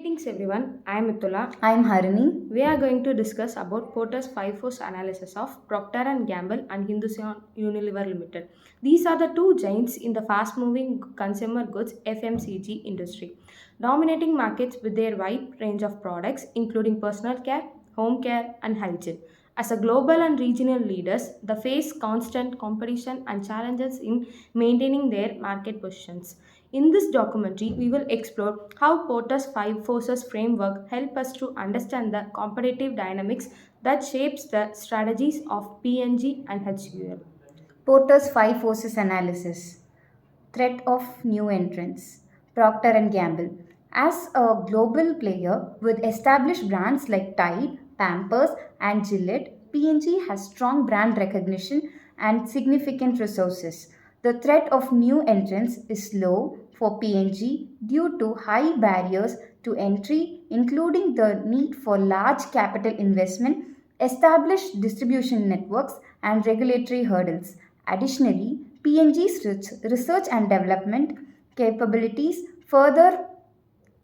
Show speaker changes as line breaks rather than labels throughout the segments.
Greetings everyone, I am Mithula.
I'm Harini.
We are going to discuss about Porter's five force analysis of Procter and Gamble and Hindustan Unilever Limited. These are the two giants in the fast-moving consumer goods (FMCG) industry, dominating markets with their wide range of products, including personal care, home care, and hygiene. As a global and regional leaders, they face constant competition and challenges in maintaining their market positions. In this documentary, we will explore how Porter's five forces framework help us to understand the competitive dynamics that shapes the strategies of P&G and HUL.
Porter's Five Forces Analysis. Threat of New Entrants. Procter and Gamble. As a global player with established brands like Tide, Pampers, and Gillette, P&G has strong brand recognition and significant resources. The threat of new entrants is low for P&G due to high barriers to entry, including the need for large capital investment, established distribution networks, and regulatory hurdles. Additionally, P&G's research and development capabilities further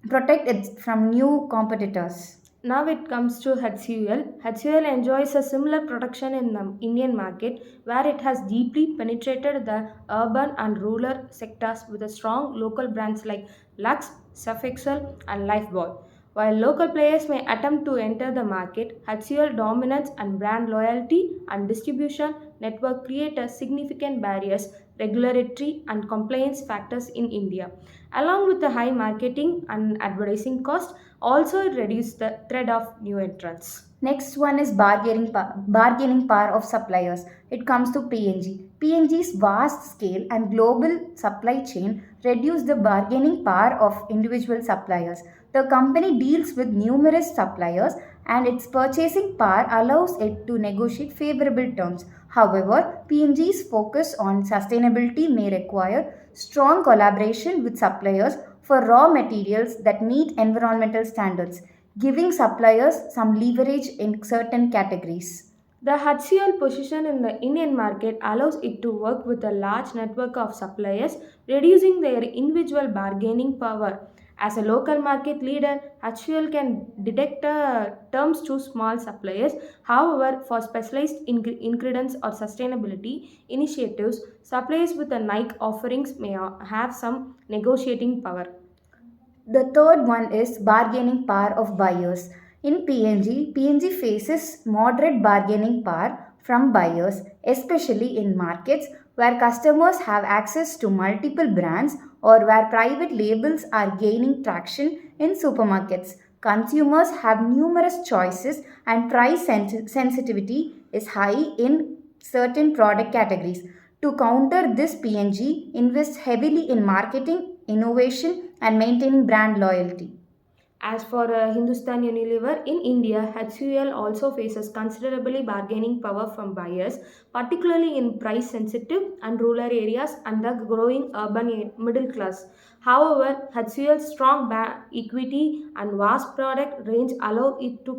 protect it from new competitors.
Now it comes to HUL. HUL enjoys a similar production in the Indian market where it has deeply penetrated the urban and rural sectors with a strong local brands like Lux, Surf Excel, and Lifebuoy. While local players may attempt to enter the market, HUL dominance and brand loyalty and distribution network create a significant barriers, regulatory and compliance factors in India. Along with the high marketing and advertising cost, also it reduces the threat of new entrants.
Next one is bargaining power of suppliers. It comes to P&G. P&G's vast scale and global supply chain reduce the bargaining power of individual suppliers. The company deals with numerous suppliers and its purchasing power allows it to negotiate favorable terms. However, P&G's focus on sustainability may require strong collaboration with suppliers for raw materials that meet environmental standards, giving suppliers some leverage in certain categories.
The HCL position in the Indian market allows it to work with a large network of suppliers, reducing their individual bargaining power. As a local market leader, HCL can detect terms to small suppliers. However, for specialized ingredients or sustainability initiatives, suppliers with a Nike offerings may have some negotiating power.
The third one is bargaining power of buyers. In PNG faces moderate bargaining power from buyers, especially in markets where customers have access to multiple brands or where private labels are gaining traction in supermarkets. Consumers have numerous choices and price sensitivity is high in certain product categories. To counter this, PNG invests heavily in marketing, innovation, and maintaining brand loyalty.
As for Hindustan Unilever, in India, HUL also faces considerably bargaining power from buyers, particularly in price sensitive and rural areas and the growing urban middle class. However, HUL's strong equity and vast product range allow it to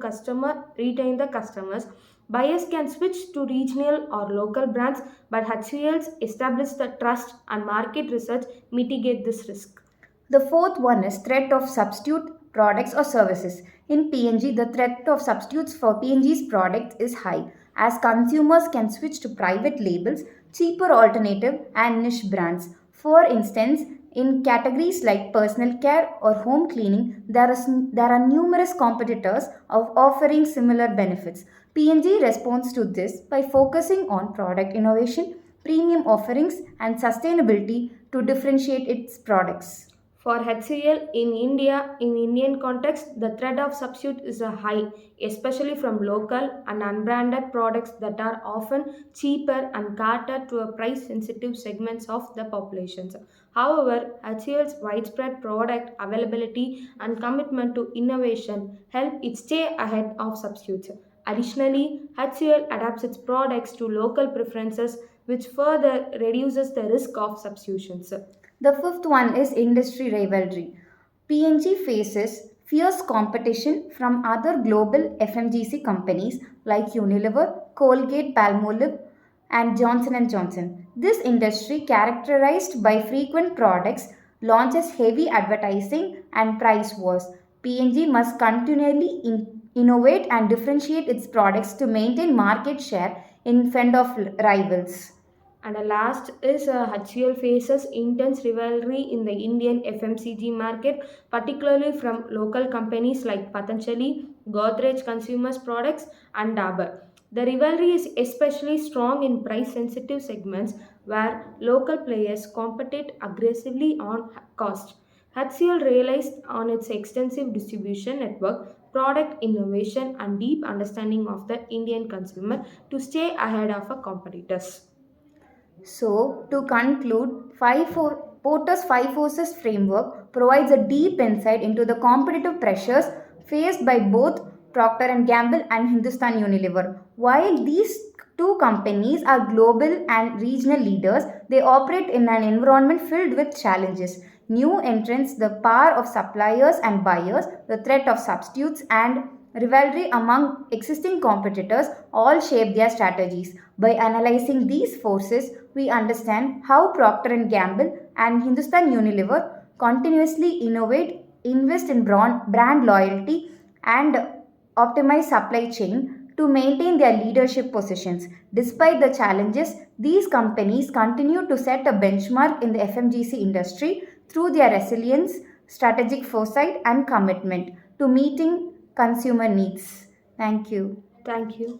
retain the customers. Buyers can switch to regional or local brands, but HUL's establish the trust and market research mitigate this risk.
The fourth one is threat of substitute products or services. In PNG, the threat of substitutes for PNG's products is high as consumers can switch to private labels, cheaper alternative and niche brands. For instance, in categories like personal care or home cleaning, there are numerous competitors of offering similar benefits. PNG responds to this by focusing on product innovation, premium offerings, and sustainability to differentiate its products.
For HCL in India, in Indian context, the threat of substitute is a high, especially from local and unbranded products that are often cheaper and cater to a price-sensitive segments of the populations. However, HCL's widespread product availability and commitment to innovation help it stay ahead of substitutes. Additionally, HCL adapts its products to local preferences, which further reduces the risk of substitutions.
The fifth one is industry rivalry. P&G faces fierce competition from other global FMGC companies like Unilever, Colgate Palmolive, and Johnson & Johnson. This industry characterized by frequent products launches, heavy advertising and price wars. P&G must continually innovate and differentiate its products to maintain market share in front of rivals.
And the last is HCL faces intense rivalry in the Indian FMCG market, particularly from local companies like Patanjali, Godrej Consumers Products, and Dabur. The rivalry is especially strong in price sensitive segments where local players compete aggressively on cost. HCL relies on its extensive distribution network, product innovation, and deep understanding of the Indian consumer to stay ahead of our competitors.
So, to conclude, Porter's Five Forces framework provides a deep insight into the competitive pressures faced by both Procter and Gamble and Hindustan Unilever. While these two companies are global and regional leaders, they operate in an environment filled with challenges. New entrants, the power of suppliers and buyers, the threat of substitutes, and rivalry among existing competitors all shape their strategies. By analyzing these forces, we understand how Procter and Gamble and Hindustan Unilever continuously innovate, invest in brand loyalty, and optimize supply chain to maintain their leadership positions. Despite the challenges, these companies continue to set a benchmark in the FMGC industry through their resilience, strategic foresight, and commitment to meeting consumer needs. Thank you.
Thank you.